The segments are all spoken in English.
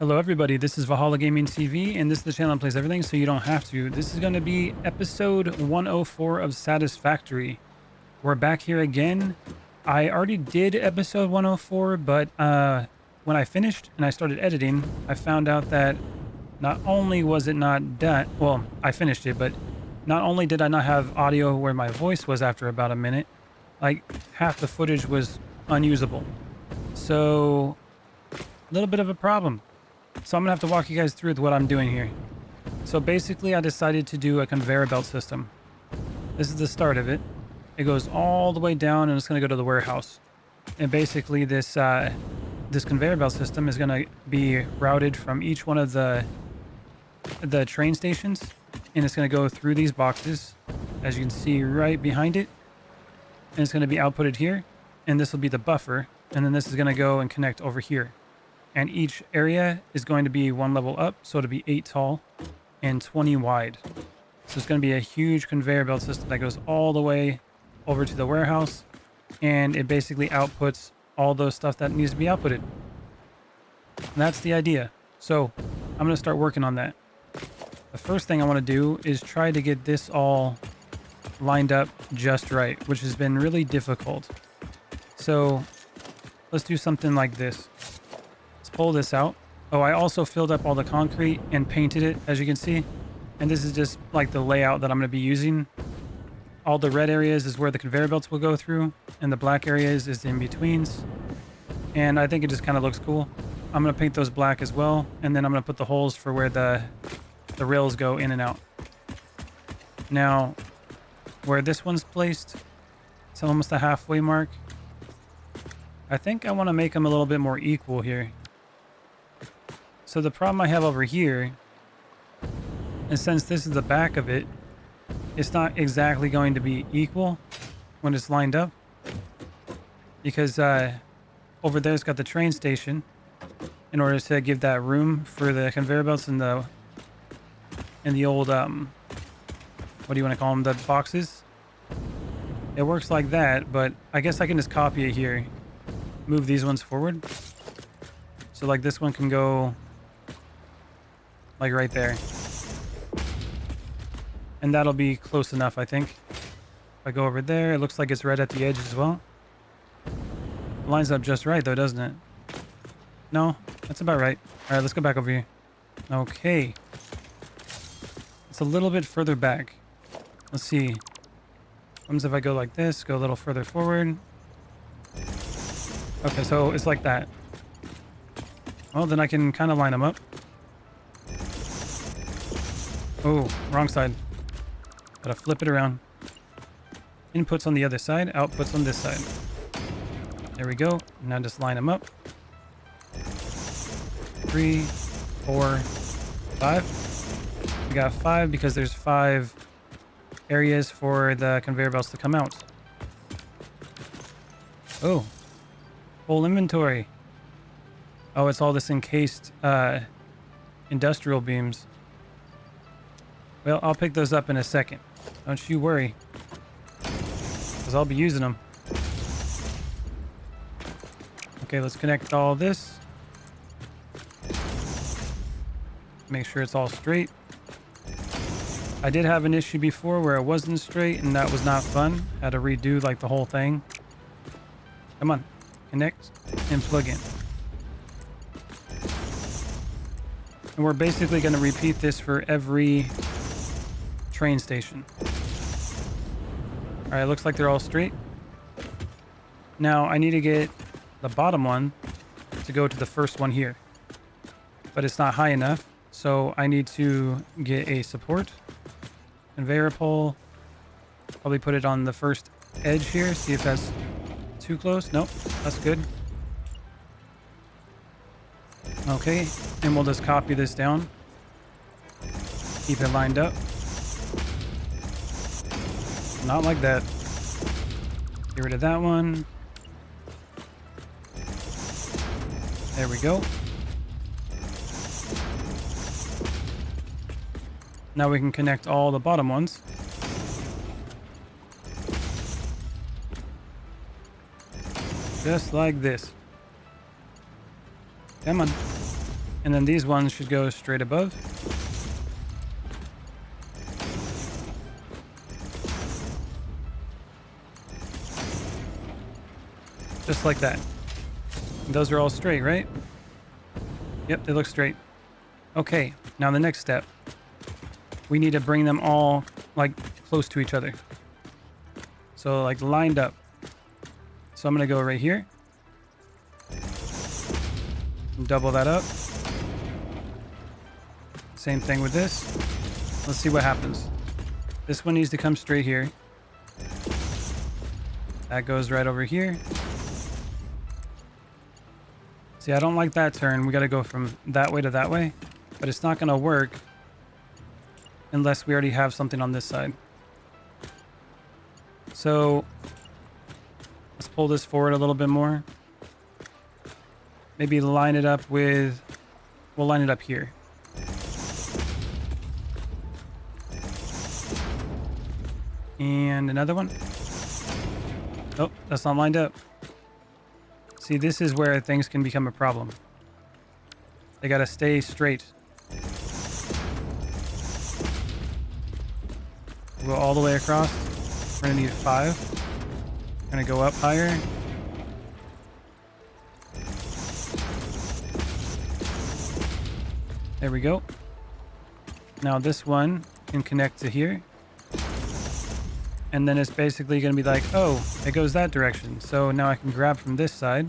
Hello everybody, this is Valhallagamingtv and this is the channel that plays everything so you don't have to. This is going to be episode 104 of Satisfactory. We're back here again. I already did episode 104, but when I finished and I started editing, I found out that not only was it not done, well, I finished it, but not only did I not have audio where my voice was after about a minute, like half the footage was unusable. So, a little bit of a problem. So I'm gonna have to walk you guys through what I'm doing here. So basically I decided to do a conveyor belt system. This is the start of it. It goes all the way down and it's gonna go to the warehouse. And basically this conveyor belt system is gonna be routed from each one of the train stations, and it's gonna go through these boxes, as you can see right behind it. And it's gonna be outputted here, and this will be the buffer, and then this is gonna go and connect over here. And each area is going to be one level up, so it'll be 8 tall and 20 wide. So it's going to be a huge conveyor belt system that goes all the way over to the warehouse, and it basically outputs all those stuff that needs to be outputted. And that's the idea. So I'm going to start working on that. The first thing I want to do is try to get this all lined up just right, which has been really difficult. So let's do something like this. Pull this out. Oh, I also filled up all the concrete and painted it, as you can see. And this is just like the layout that I'm going to be using. All the red areas is where the conveyor belts will go through, and the black areas is the in-betweens. And I think it just kind of looks cool. I'm going to paint those black as well, and then I'm going to put the holes for where the rails go in and out. Now, where this one's placed, it's almost the halfway mark. I think I want to make them a little bit more equal here. So the problem I have over here is, since this is the back of it, it's not exactly going to be equal when it's lined up, because over there it's got the train station in order to give that room for the conveyor belts and the old what do you want to call them, the boxes. It works like that, but I guess I can just copy it here, move these ones forward, so like this one can go like right there. And that'll be close enough, I think. If I go over there, it looks like it's right at the edge as well. It lines up just right though, doesn't it? No, that's about right. All right, let's go back over here. Okay. It's a little bit further back. Let's see. What happens if I go like this, go a little further forward? Okay, so it's like that. Well, then I can kind of line them up. Oh, wrong side. Gotta flip it around. Inputs on the other side, outputs on this side. There we go. Now just line them up. 3, 4, 5. We got 5 because there's 5 areas for the conveyor belts to come out. Oh, full inventory. Oh, it's all this encased industrial beams. Well, I'll pick those up in a second. Don't you worry, because I'll be using them. Okay, let's connect all this. Make sure it's all straight. I did have an issue before where it wasn't straight, and that was not fun. Had to redo like the whole thing. Come on, connect and plug in. And we're basically going to repeat this for every train station. All right, looks like they're all straight. Now I need to get the bottom one to go to the first one here, but it's not high enough, so I need to get a support conveyor pole. Probably put it on the first edge here, see if that's too close. Nope, that's good. Okay, and we'll just copy this down, keep it lined up. Not like that. Get rid of that one. There we go. Now we can connect all the bottom ones. Just like this. Come on. And then these ones should go straight above. Just like that. Those are all straight, right? Yep, they look straight. Okay, now the next step. We need to bring them all like close to each other. So like lined up. So I'm going to go right here. Double that up. Same thing with this. Let's see what happens. This one needs to come straight here. That goes right over here. See, I don't like that turn. We got to go from that way to that way. But it's not going to work unless we already have something on this side. So let's pull this forward a little bit more. Maybe line it up with... We'll line it up here. And another one. Oh, that's not lined up. See, this is where things can become a problem. They gotta stay straight. We'll go all the way across. We're gonna need 5. Gonna go up higher. There we go. Now this one can connect to here. And then it's basically going to be like, oh, it goes that direction. So now I can grab from this side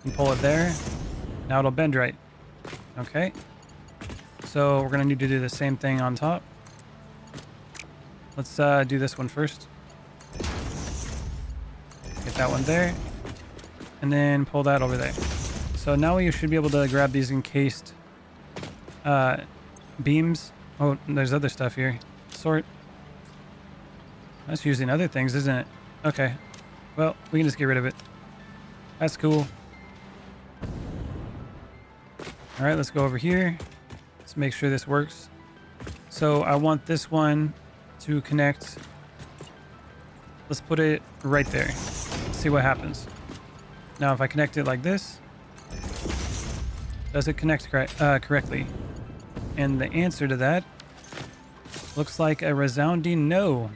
and pull it there. Now it'll bend right. Okay. So we're going to need to do the same thing on top. Let's do this one first. Get that one there. And then pull that over there. So now you should be able to grab these encased beams. Oh, there's other stuff here. Sort. That's using other things, isn't it? Okay. Well, we can just get rid of it. That's cool. All right, let's go over here. Let's make sure this works. So I want this one to connect. Let's put it right there. Let's see what happens. Now, if I connect it like this, does it connect correctly? And the answer to that looks like a resounding no.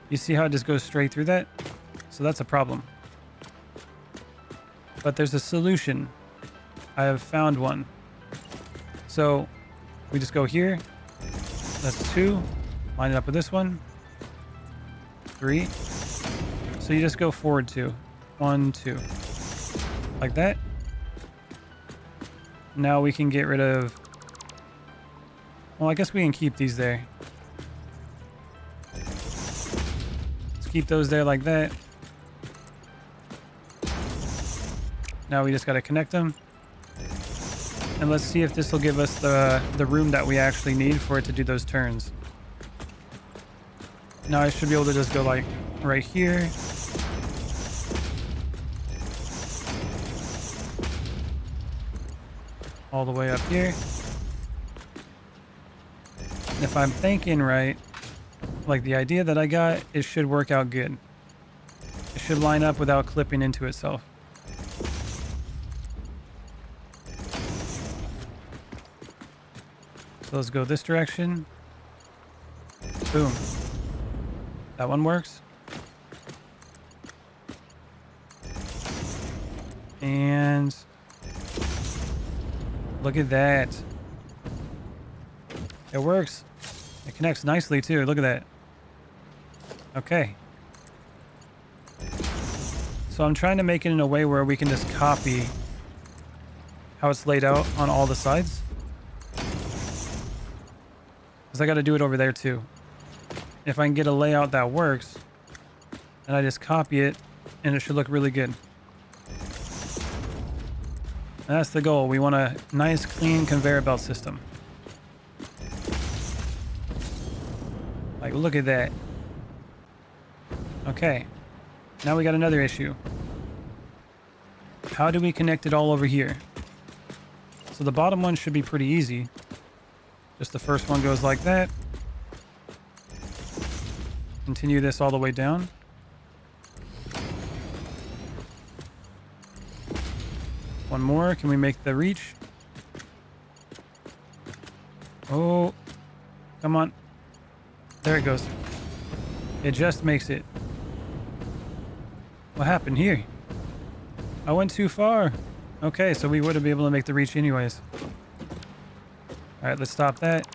You see how it just goes straight through that? So that's a problem. But there's a solution. I have found one. So we just go here. That's 2. Line it up with this one. 3. So you just go forward 2. 1, 2. Like that. Now we can get rid of... Well, I guess we can keep these there. Keep those there like that. Now we just got to connect them. And let's see if this will give us the room that we actually need for it to do those turns. Now I should be able to just go like right here. All the way up here. And if I'm thinking right, like the idea that I got, it should work out good. It should line up without clipping into itself. So let's go this direction. Boom. That one works. And look at that. It works. It connects nicely too. Look at that. Okay. So I'm trying to make it in a way where we can just copy how it's laid out on all the sides. Because I got to do it over there too. If I can get a layout that works, then I just copy it and it should look really good. And that's the goal. We want a nice, clean conveyor belt system. Like, look at that. Okay. Now we got another issue. How do we connect it all over here? So the bottom one should be pretty easy. Just the first one goes like that. Continue this all the way down. One One more. Can we make the reach? Oh, come on. There it goes. It just makes it. What happened here? I went too far. Okay, so we wouldn't be able to make the reach anyways. All right, let's stop that.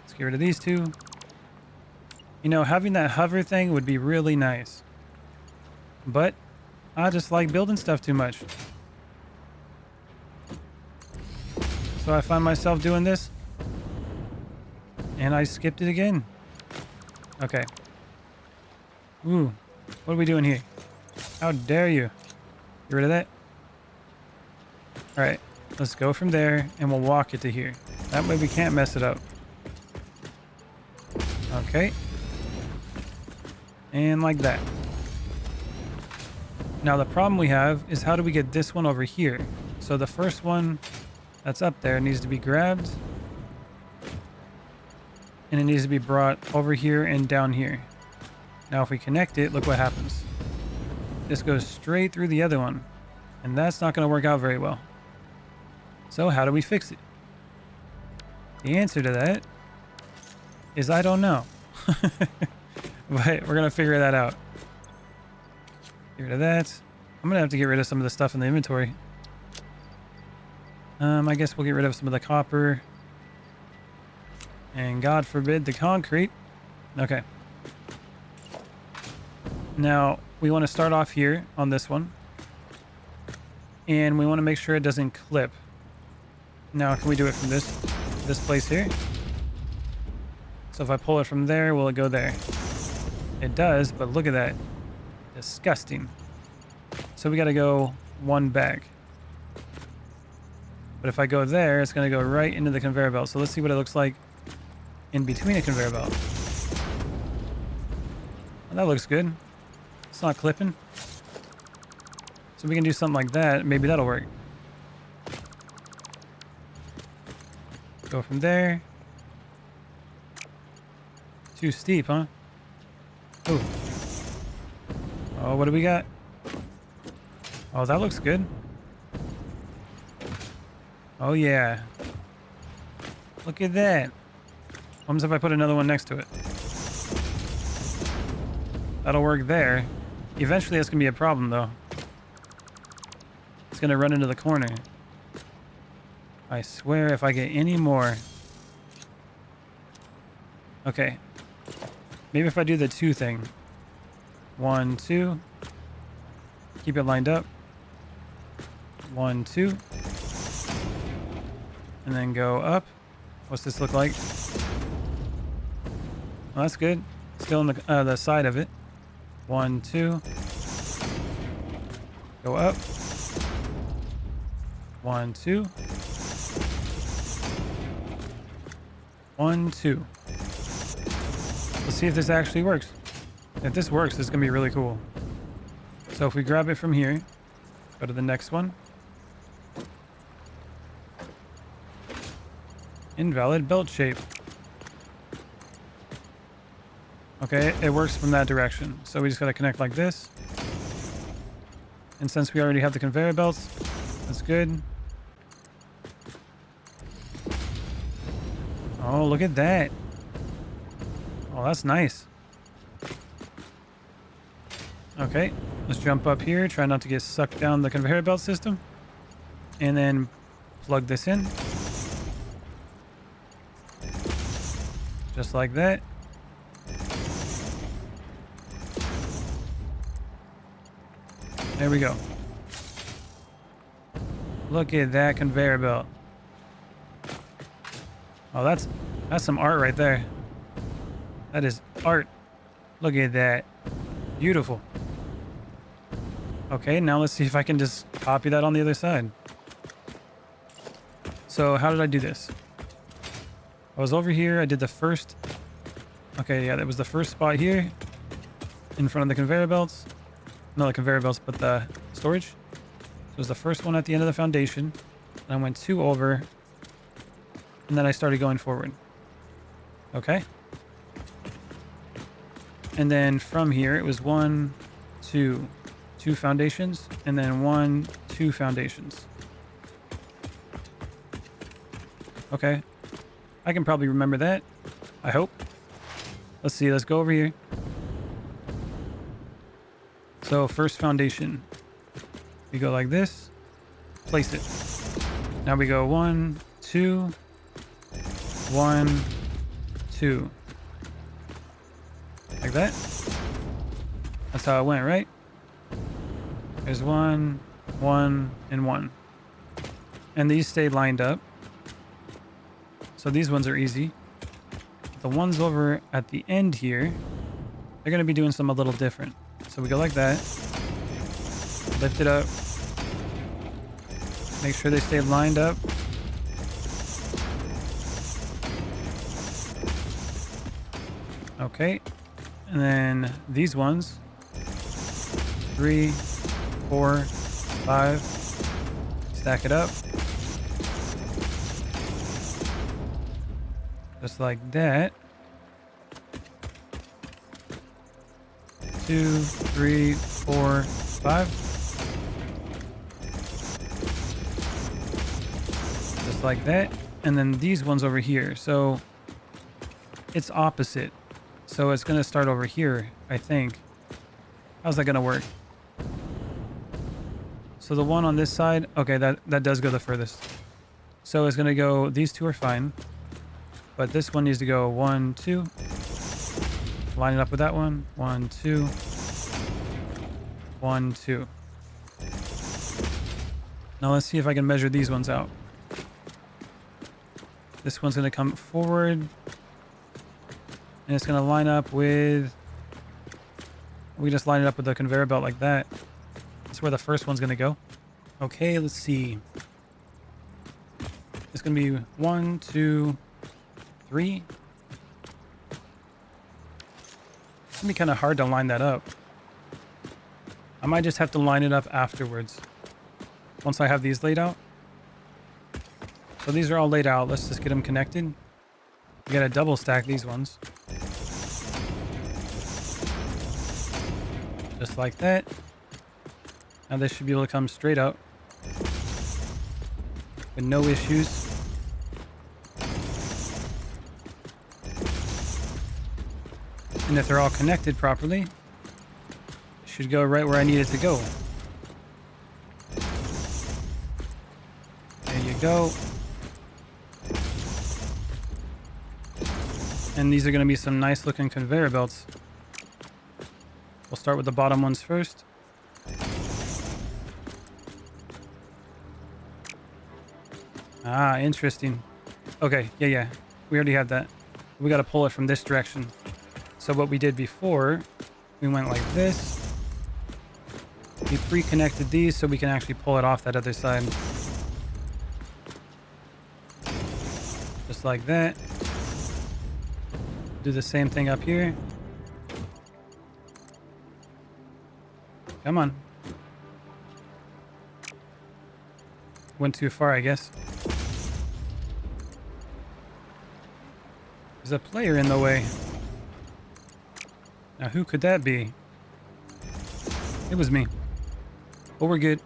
Let's get rid of these two. You know, having that hover thing would be really nice. But I just like building stuff too much. So I find myself doing this. And I skipped it again. Okay. Ooh, what are we doing here? How dare you? Get rid of that. All right, let's go from there and we'll walk it to here. That way we can't mess it up. Okay. And like that. Now the problem we have is how do we get this one over here? So the first one that's up there needs to be grabbed. And it needs to be brought over here and down here. Now if we connect it, look what happens. This goes straight through the other one. And that's not going to work out very well. So how do we fix it? The answer to that is I don't know. But we're going to figure that out. Get rid of that. I'm going to have to get rid of some of the stuff in the inventory. I guess we'll get rid of some of the copper. And God forbid the concrete. Okay. Now, we want to start off here on this one. And we want to make sure it doesn't clip. Now, can we do it from this place here? So if I pull it from there, will it go there? It does, but look at that. Disgusting. So we got to go one back. But if I go there, it's going to go right into the conveyor belt. So let's see what it looks like in between a conveyor belt. Well, that looks good. It's not clipping. So we can do something like that. Maybe that'll work. Go from there. Too steep, huh? Ooh. Oh, what do we got? Oh, that looks good. Oh, yeah. Look at that. What happens if I put another one next to it? That'll work there. Eventually, that's going to be a problem, though. It's going to run into the corner. I swear if I get any more... Okay. Maybe if I do the 2 thing. 1, 2. Keep it lined up. 1, 2. And then go up. What's this look like? Well, that's good. Still on the side of it. 1, 2. Go up. 1, 2. 1, 2. Let's see if this actually works. If this works, this is going to be really cool. So if we grab it from here, go to the next one. Invalid belt shape. Okay, it works from that direction. So we just got to connect like this. And since we already have the conveyor belts, that's good. Oh, look at that. Oh, that's nice. Okay, let's jump up here. Try not to get sucked down the conveyor belt system. And then plug this in. Just like that. There we go. Look at that conveyor belt. Oh, that's some art right there. That is art. Look at that. Beautiful. Okay, now let's see if I can just copy that on the other side. So how did I do this? I was over here. I did the first. Okay, yeah, that was the first spot here in front of the conveyor belts. Not the conveyor belts, but the storage. So it was the first one at the end of the foundation. And I went 2 over. And then I started going forward. Okay. And then from here, it was 1, 2 foundations. And then 1, 2 foundations. Okay. I can probably remember that. I hope. Let's see. Let's go over here. So first foundation. We go like this. Place it. Now we go 1, 2, 1, 2. Like that. That's how it went, right? There's 1, 1, and 1. And these stay lined up. So these ones are easy. The ones over at the end here, they're going to be doing something a little different. So we go like that. Lift it up. Make sure they stay lined up. Okay. And then these ones. 3, 4, 5. Stack it up. Just like that. 2, 3, 4, 5. Just like that. And then these ones over here. So it's opposite. So it's going to start over here, I think. How's that going to work? So the one on this side, okay, that does go the furthest. So it's going to go, these two are fine. But this one needs to go 1, 2. Line it up with that one. 1, 2. 1, 2. Now let's see if I can measure these ones out. This one's going to come forward. And it's going to line up with... We just line it up with the conveyor belt like that. That's where the first one's going to go. Okay, let's see. It's going to be 1, 2, 3. It's going to be kind of hard to line that up. I might just have to line it up afterwards. Once I have these laid out. So these are all laid out. Let's just get them connected. We got to double stack these ones. Just like that. Now this should be able to come straight up. With no issues. And if they're all connected properly, it should go right where I need it to go. There you go. And these are going to be some nice looking conveyor belts. We'll start with the bottom ones first. Ah, interesting. Okay, yeah. We already had that. We got to pull it from this direction. So what we did before, we went like this. We pre-connected these so we can actually pull it off that other side. Just like that. Do the same thing up here. Come on. Went too far, I guess. There's a player in the way. Now, who could that be? It was me. But we're good.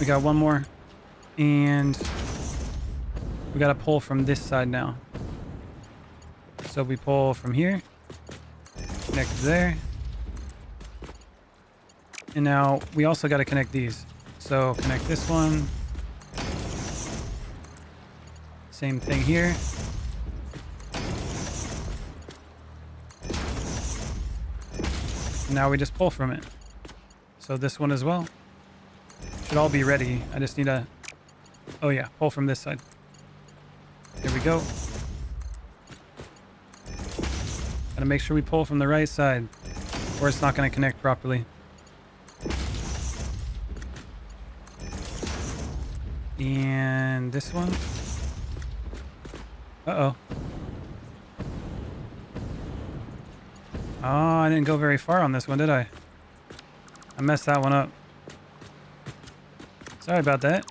We got one more. And we got to pull from this side now. So we pull from here. Connect there. And now we also got to connect these. So connect this one. Same thing here. Now we just pull from it. So this one as well. Should all be ready. I just need to... Oh yeah, pull from this side. There we go. Gotta make sure we pull from the right side, or it's not gonna connect properly. And this one. Uh-oh. Oh, I didn't go very far on this one, did I? I messed that one up. Sorry about that.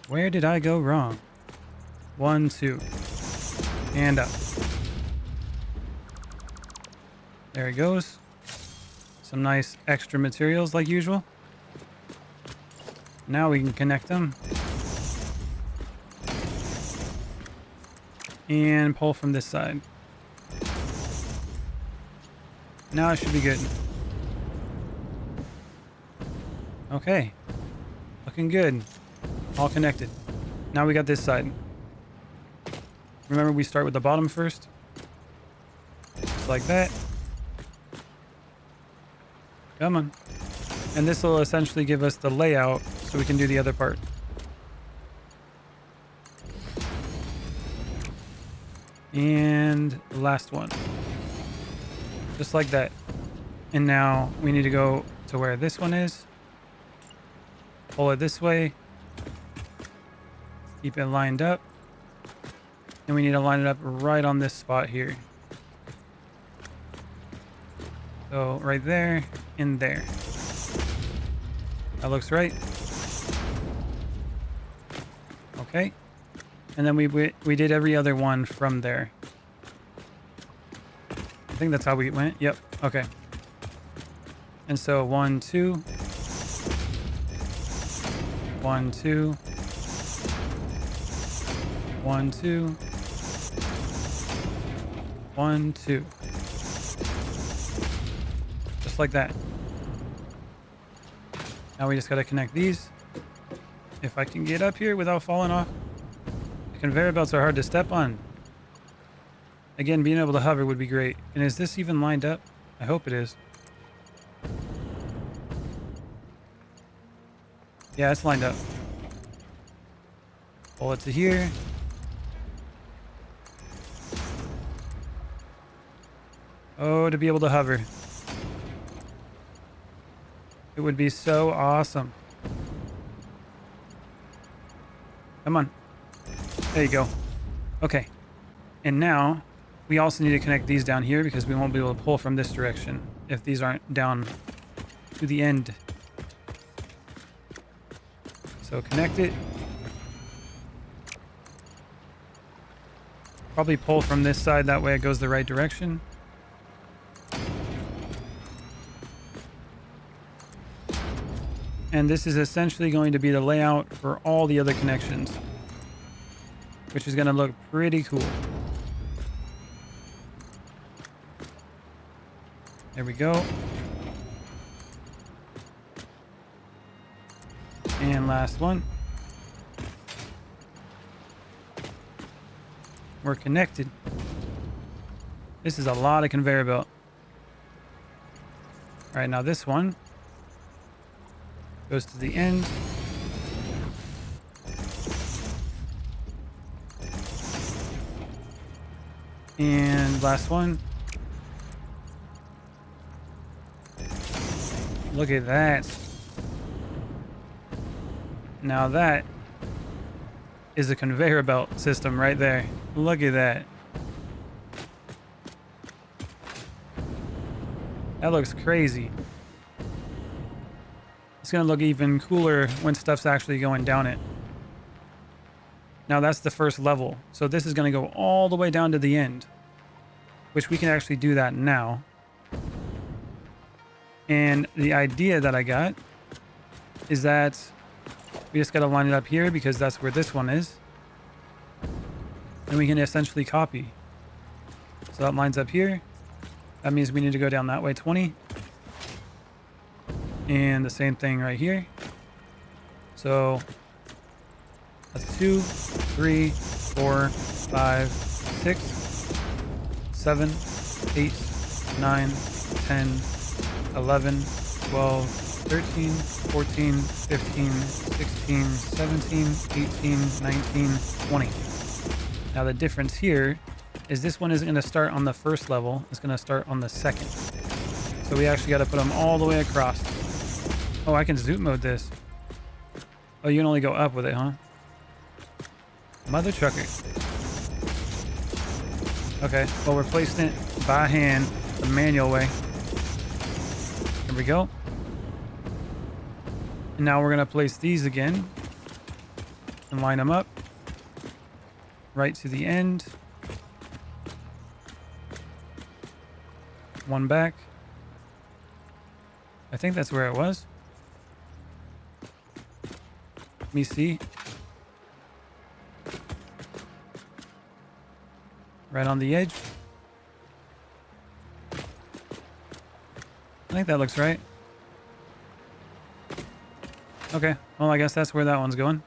Where did I go wrong? 1, 2. And up. There it goes. Some nice extra materials like usual. Now we can connect them. And pull from this side. Now it should be good. Okay. Looking good. All connected. Now we got this side. Remember, we start with the bottom first. Just like that. Come on. And this will essentially give us the layout so we can do the other part. And the last one. Just like that. And now we need to go to where this one is. Pull it this way. Keep it lined up. And we need to line it up right on this spot here. So right there and there. That looks right. Okay. And then we did every other one from there. I think that's how we went. Yep. Okay. And so 1, 2. 1, 2. 1, 2. 1, 2. Just like that. Now we just got to connect these. If I can get up here without falling off. The conveyor belts are hard to step on. Again, being able to hover would be great. And is this even lined up? I hope it is. Yeah, it's lined up. Pull it to here. Oh, to be able to hover. It would be so awesome. Come on. There you go. Okay. And now we also need to connect these down here because we won't be able to pull from this direction if these aren't down to the end. So connect it. Probably pull from this side, that way it goes the right direction. And this is essentially going to be the layout for all the other connections, which is going to look pretty cool. There we go. And last one. We're connected. This is a lot of conveyor belt. All right, now this one goes to the end. And last one. Look at that. Now that is a conveyor belt system right there. Look at that. That looks crazy. It's going to look even cooler when stuff's actually going down it. Now that's the first level. So this is going to go all the way down to the end, which we can actually do that now. And the idea that I got is that we just got to line it up here because that's where this one is. And we can essentially copy. So that lines up here. That means we need to go down that way 20. And the same thing right here. So that's 2, 3, 4, 5, 6, 7, 8, 9, 10, 11, 12, 13, 14, 15, 16, 17, 18, 19, 20. Now the difference here is this one isn't going to start on the first level. It's going to start on the second. So we actually got to put them all the way across. Oh, I can zoom mode this. Oh, you can only go up with it, huh? Mother trucker. Okay, well, we're placing it by hand, the manual way. There we go. And now we're going to place these again and line them up right to the end. One back. I think that's where it was. Let me see. Right on the edge. I think that looks right. Okay, well, I guess that's where that one's going.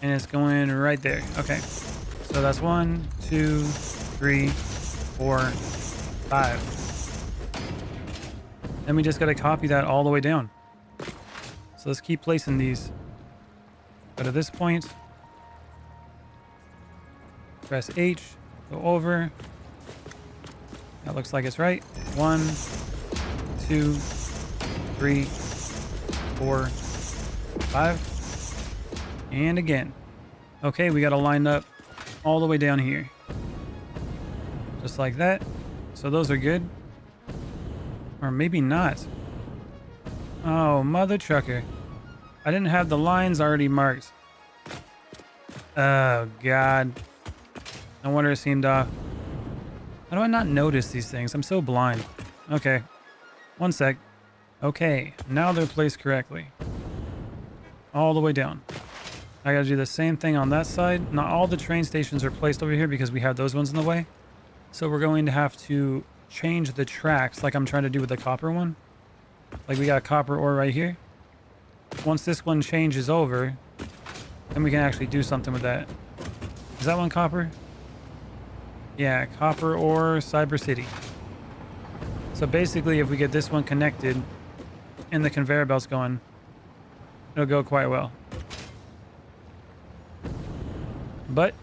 And it's going right there. Okay, so that's 1, 2, 3, 4, 5. Then we just got to copy that all the way down. So let's keep placing these. Go to this point. Press H. Go over. That looks like it's right. 1, 2, 3, 4, 5. And again. Okay, we got to line up all the way down here. Just like that. So those are good. Or maybe not. Oh, mother trucker. I didn't have the lines already marked. Oh, God. No wonder it seemed off. How do I not notice these things? I'm so blind. Okay. One sec. Okay. Now they're placed correctly. All the way down. I gotta do the same thing on that side. Not all the train stations are placed over here because we have those ones in the way. So we're going to have to change the tracks like I'm trying to do with the copper one. Like we got copper ore right here. Once this one changes over, then we can actually do something with that. Is that one copper? Yeah, copper ore, Cyber City. So basically, if we get this one connected and the conveyor belt's going, it'll go quite well. But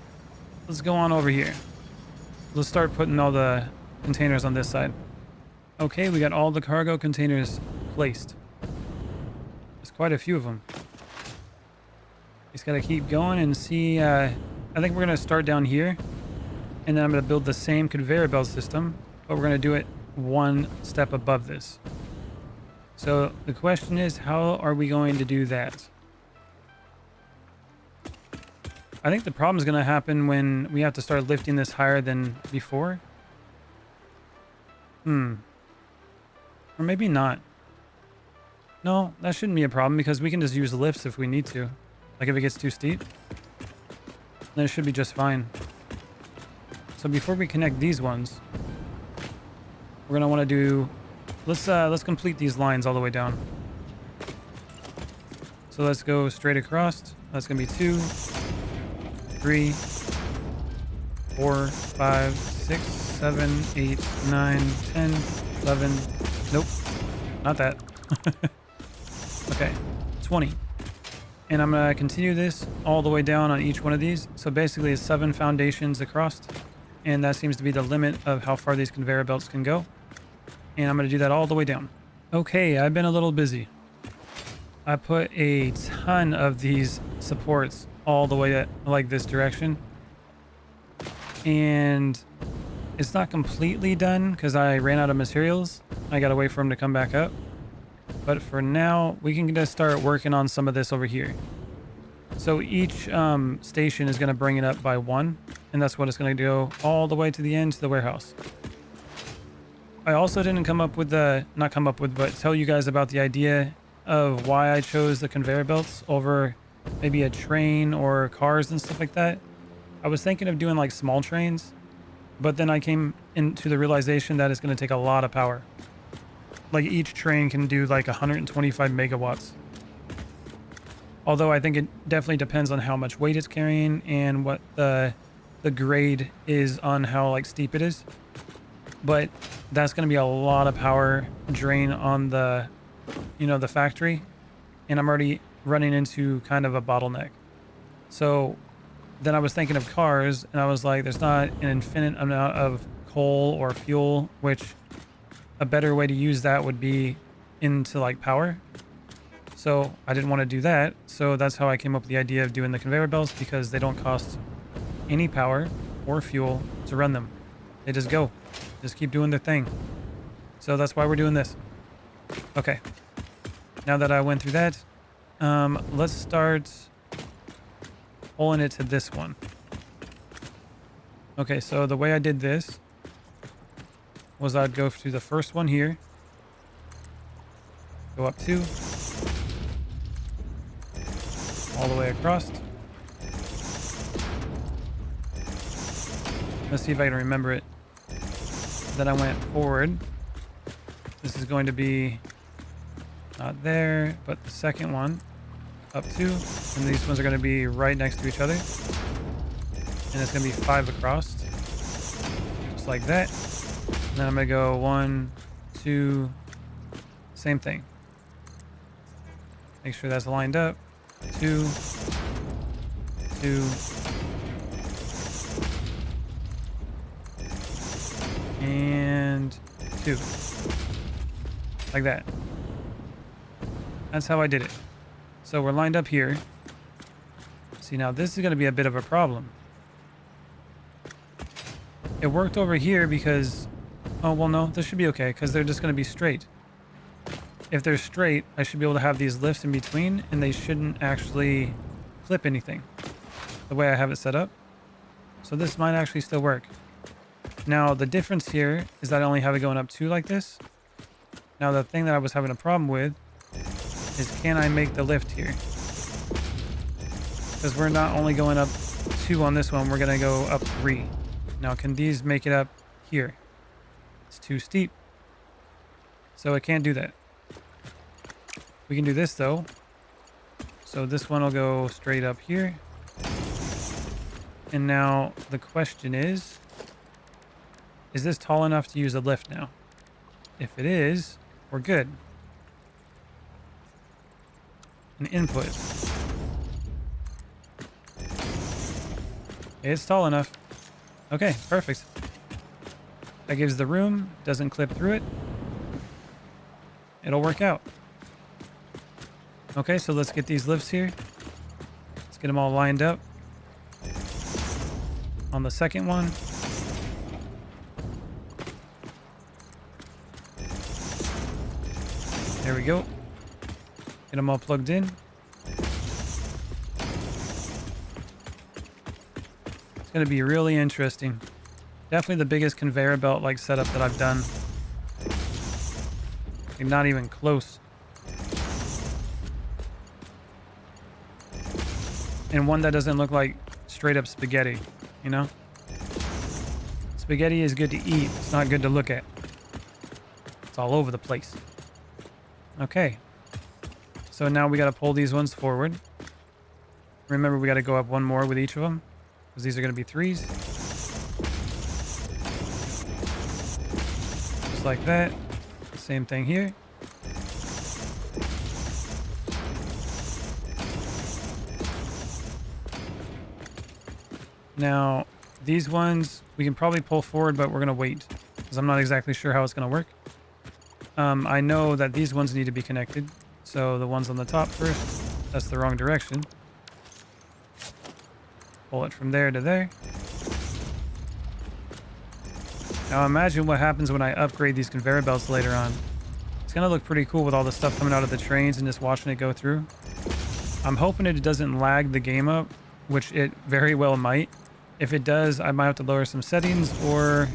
let's go on over here. Let's start putting all the containers on this side. Okay, we got all the cargo containers placed. There's quite a few of them. Just gotta keep going and see. I think we're gonna start down here, and then I'm gonna build the same conveyor belt system, but we're gonna do it one step above this. So the question is, how are we going to do that? I think the problem is going to happen when we have to start lifting this higher than before. Or maybe not. No, that shouldn't be a problem because we can just use lifts if we need to. Like if it gets too steep, then it should be just fine. So before we connect these ones, we're going to want to do... Let's complete these lines all the way down. So let's go straight across. That's going to be 2, 3, 4, 5, 6, 7, 8, 9, 10, 11. Nope, not that. Okay, 20. And I'm going to continue this all the way down on each one of these. So basically it's 7 foundations across. And that seems to be the limit of how far these conveyor belts can go. And I'm going to do that all the way down. Okay, I've been a little busy. I put a ton of these supports all the way like this direction. And it's not completely done because I ran out of materials. I got to wait for them to come back up. But for now, we can just start working on some of this over here. So each station is going to bring it up by 1. And that's what it's going to go all the way to the end to the warehouse. I also didn't but tell you guys about the idea of why I chose the conveyor belts over maybe a train or cars and stuff like that. I was thinking of doing like small trains, but then I came into the realization that it's going to take a lot of power. Like each train can do like 125 megawatts. Although I think it definitely depends on how much weight it's carrying and what the grade is on how like steep it is. But that's going to be a lot of power drain on the, the factory. And I'm already running into kind of a bottleneck. So then I was thinking of cars and I was like, there's not an infinite amount of coal or fuel, which a better way to use that would be into like power. So I didn't want to do that. So that's how I came up with the idea of doing the conveyor belts, because they don't cost any power or fuel to run them. They just go. Just keep doing their thing. So that's why we're doing this. Okay. Now that I went through that, let's start pulling it to this one. Okay, so the way I did this was I'd go to the first one here. Go up 2. all the way across. Let's see if I can remember it. Then I went forward. This is going to be not there, but the second one up 2. And these ones are going to be right next to each other. And it's going to be 5 across. Just like that. And then I'm going to go 1, 2, same thing. Make sure that's lined up. 2, 2, and 2. Like that. That's how I did it. So we're lined up here. See, now this is going to be a bit of a problem. It worked over here because... Oh, well, no, this should be okay because they're just going to be straight. If they're straight, I should be able to have these lifts in between and they shouldn't actually clip anything the way I have it set up. So this might actually still work. Now, the difference here is that I only have it going up 2 like this. Now, the thing that I was having a problem with is can I make the lift here? Because we're not only going up 2 on this one, we're going to go up 3. Now, can these make it up here? It's too steep. So it can't do that. We can do this though. So this one will go straight up here. And now the question is this tall enough to use a lift now? If it is, we're good. An input. It's tall enough. Okay, perfect. That gives the room, doesn't clip through it. It'll work out. Okay, so let's get these lifts here. Let's get them all lined up. On the second one. There we go. Get them all plugged in. It's going to be really interesting. Definitely the biggest conveyor belt like setup that I've done. Like, not even close. And one that doesn't look like straight up spaghetti, you know? Spaghetti is good to eat. It's not good to look at. It's all over the place. Okay. So now we got to pull these ones forward. Remember, we got to go up 1 more with each of them, because these are going to be 3s. Just like that. Same thing here. Now, these ones, we can probably pull forward, but we're going to wait, because I'm not exactly sure how it's going to work. I know that these ones need to be connected. So the ones on the top first, that's the wrong direction. Pull it from there to there. Now imagine what happens when I upgrade these conveyor belts later on. It's going to look pretty cool with all the stuff coming out of the trains and just watching it go through. I'm hoping it doesn't lag the game up, which it very well might. If it does, I might have to lower some settings, or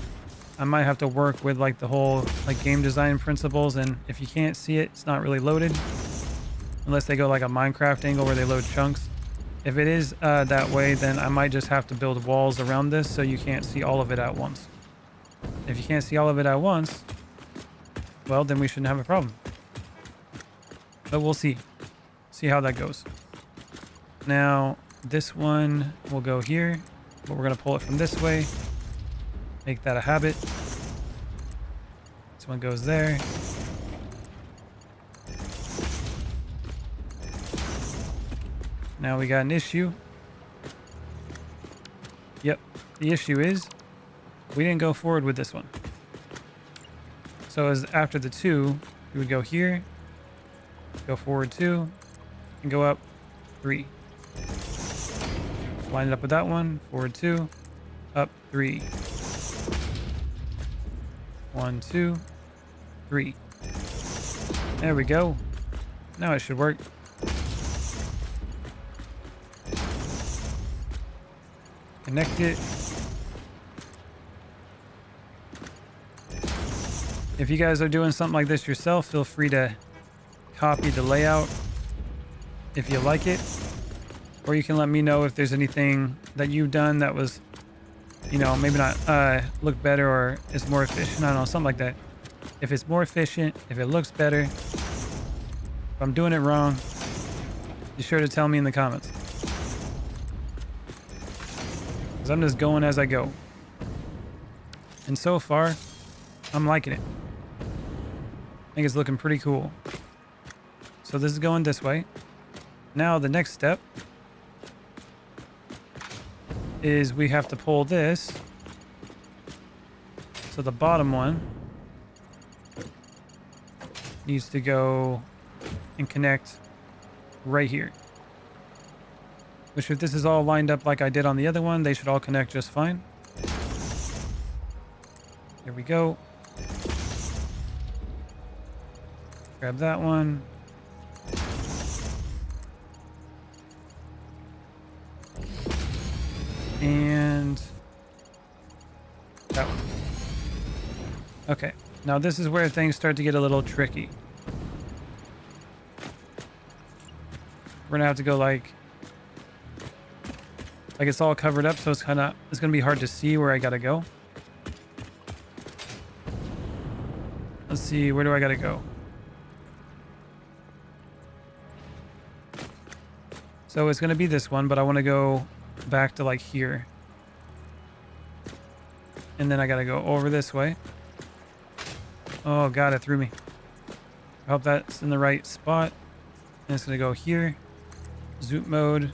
I might have to work with like the whole like game design principles. And if you can't see it, it's not really loaded unless they go like a Minecraft angle where they load chunks. If it is that way, then I might just have to build walls around this so you can't see all of it at once. If you can't see all of it at once, well, then we shouldn't have a problem. But we'll see. See how that goes. Now, this one will go here, but we're going to pull it from this way. Make that a habit. This one goes there. Now we got an issue. Yep, the issue is we didn't go forward with this one. So as after the 2, we would go here, go forward 2, and go up 3. Line it up with that one, forward 2, up 3. 1, 2, 3. There we go. Now it should work. Connect it. If you guys are doing something like this yourself, feel free to copy the layout if you like it. Or you can let me know if there's anything that you've done that was, you know, maybe not look better or is more efficient. I don't know, something like that. If it's more efficient, if it looks better, if I'm doing it wrong, be sure to tell me in the comments. Because I'm just going as I go. And so far, I'm liking it. I think it's looking pretty cool. So this is going this way. Now the next step is we have to pull this. So the bottom one needs to go and connect right here. Which if this is all lined up like I did on the other one, they should all connect just fine. Here we go. Grab that one. And that one. Okay, now this is where things start to get a little tricky. We're gonna have to go like it's all covered up, so it's gonna be hard to see where I gotta go. Let's see, where do I gotta go? So it's gonna be this one, but I want to go back to like here. And then I gotta go over this way. Oh god, it threw me. I hope that's in the right spot. And it's gonna go here. Zoom mode.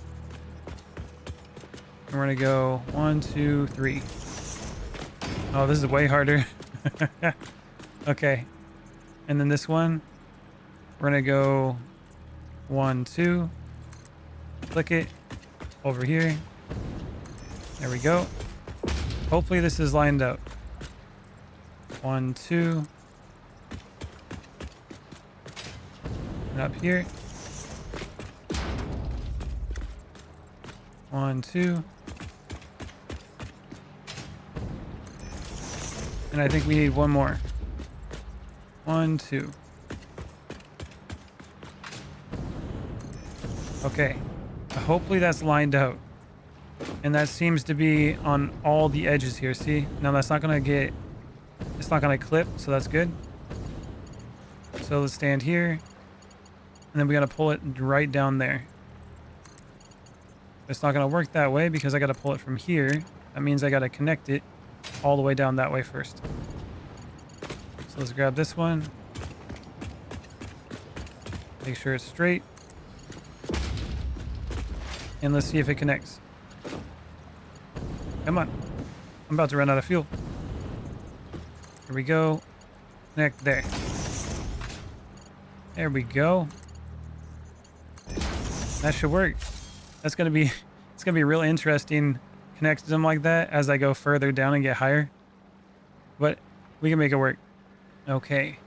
And we're gonna go 1, 2, 3. Oh, this is way harder. Okay. And then this one, we're gonna go 1, 2. Click it over here. There we go. Hopefully this is lined up. 1, 2. And up here. 1, 2. And I think we need one more. 1, 2. Okay. Hopefully that's lined out. And that seems to be on all the edges here. See? Now that's not going to it's not going to clip, so that's good. So let's stand here. And then we got to pull it right down there. It's not going to work that way because I got to pull it from here. That means I got to connect it all the way down that way first. So let's grab this one. Make sure it's straight. And let's see if it connects. Come on. I'm about to run out of fuel. Here we go. Connect there. There we go. That should work. That's going to be, it's going to be real interesting connecting them like that as I go further down and get higher. But we can make it work. Okay.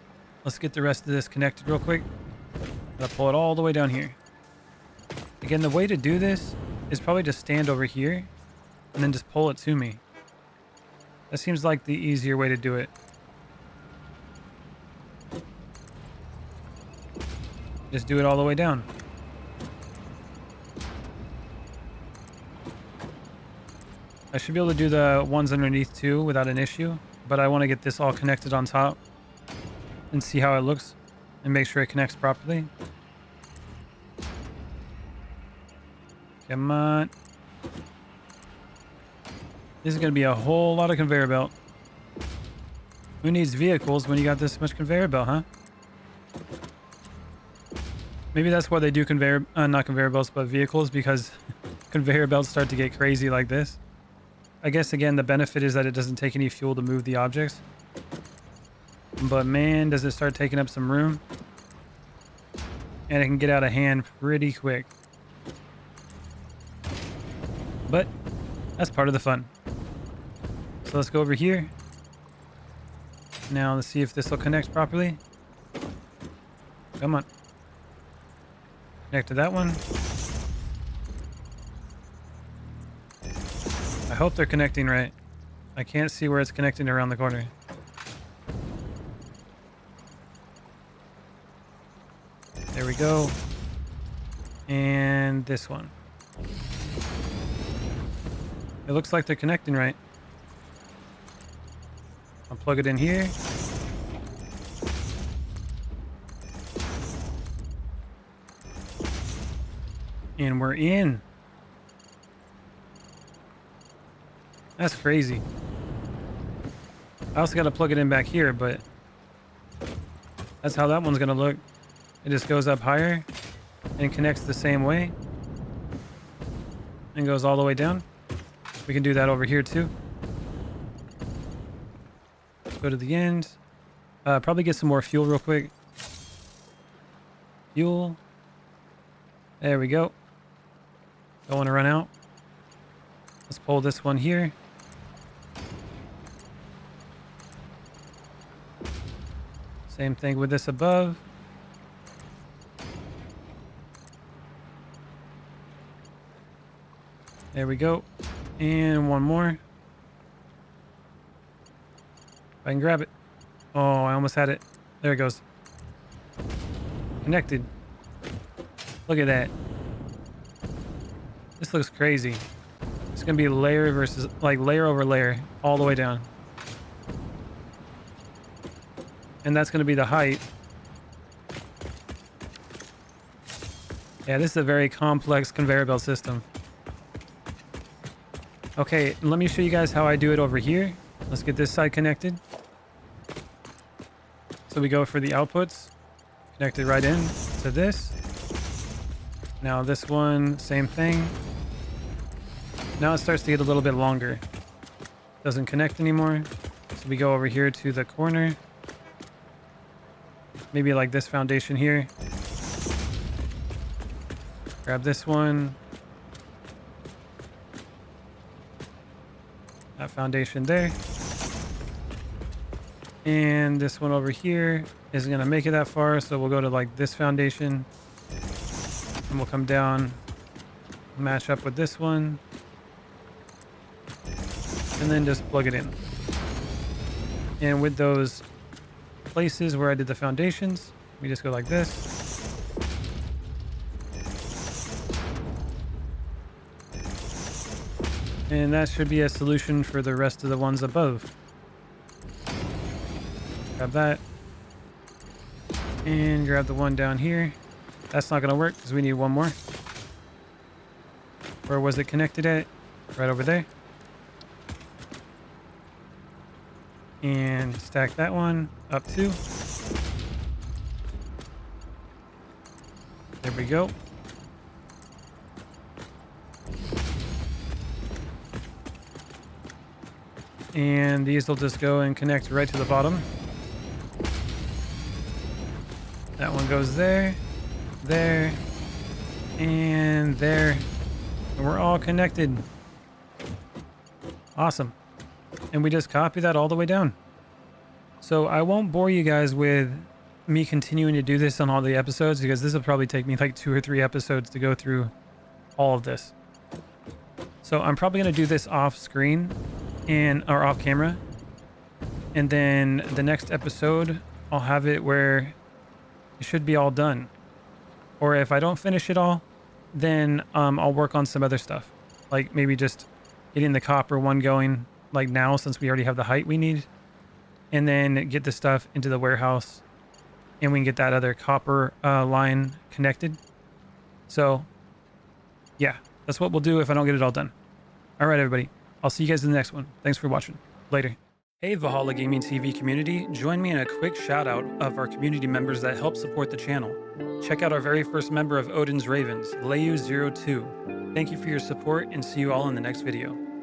Let's get the rest of this connected real quick. Gotta pull it all the way down here. Again, the way to do this is probably just stand over here and then just pull it to me. That seems like the easier way to do it. Just do it all the way down. I should be able to do the ones underneath too without an issue, but I want to get this all connected on top and see how it looks and make sure it connects properly. Come on. This is going to be a whole lot of conveyor belt. Who needs vehicles when you got this much conveyor belt, huh? Maybe that's why they do not conveyor belts, but vehicles, because conveyor belts start to get crazy like this. I guess, again, the benefit is that it doesn't take any fuel to move the objects. But man, does it start taking up some room. And it can get out of hand pretty quick. But that's part of the fun. So let's go over here. Now let's see if this will connect properly. Come on. Connect to that one. I hope they're connecting right. I can't see where it's connecting around the corner. There we go. And this one. It looks like they're connecting right. I'll plug it in here. And we're in. That's crazy. I also got to plug it in back here, but that's how that one's going to look. It just goes up higher and connects the same way and goes all the way down. We can do that over here too. Go to the end. Probably get some more fuel real quick. Fuel. There we go. Don't want to run out. Let's pull this one here. Same thing with this above. There we go. And one more. If I can grab it. Oh, I almost had it. There it goes. Connected. Look at that. This looks crazy. It's going to be layer versus, like, layer over layer all the way down. And that's going to be the height. Yeah, this is a very complex conveyor belt system. Okay, let me show you guys how I do it over here. Let's get this side connected. So we go for the outputs. Connect it right in to this. Now this one, same thing. Now it starts to get a little bit longer. Doesn't connect anymore. So we go over here to the corner. Maybe like this foundation here. Grab this one. That foundation there. And this one over here isn't going to make it that far, so we'll go to like this foundation. And we'll come down, match up with this one. And then just plug it in. And with those places where I did the foundations, we just go like this. And that should be a solution for the rest of the ones above. Grab that. And grab the one down here. That's not going to work because we need one more. Where was it connected at? Right over there. And stack that one up too. There we go. And these will just go and connect right to the bottom. That one goes there, there, and there. And we're all connected. Awesome. And we just copy that all the way down. So I won't bore you guys with me continuing to do this on all the episodes because this will probably take me like 2 or 3 episodes to go through all of this. So I'm probably going to do this off screen or off camera. And then the next episode, I'll have it where it should be all done. Or if I don't finish it all, then I'll work on some other stuff. Like maybe just getting the copper one going like now since we already have the height we need. And then get the stuff into the warehouse. And we can get that other copper line connected. So yeah, that's what we'll do if I don't get it all done. All right, everybody. I'll see you guys in the next one. Thanks for watching. Later. Hey, Valhallagamingtv community. Join me in a quick shout out of our community members that help support the channel. Check out our very first member of Odin's Ravens, Leyu02. Thank you for your support and see you all in the next video.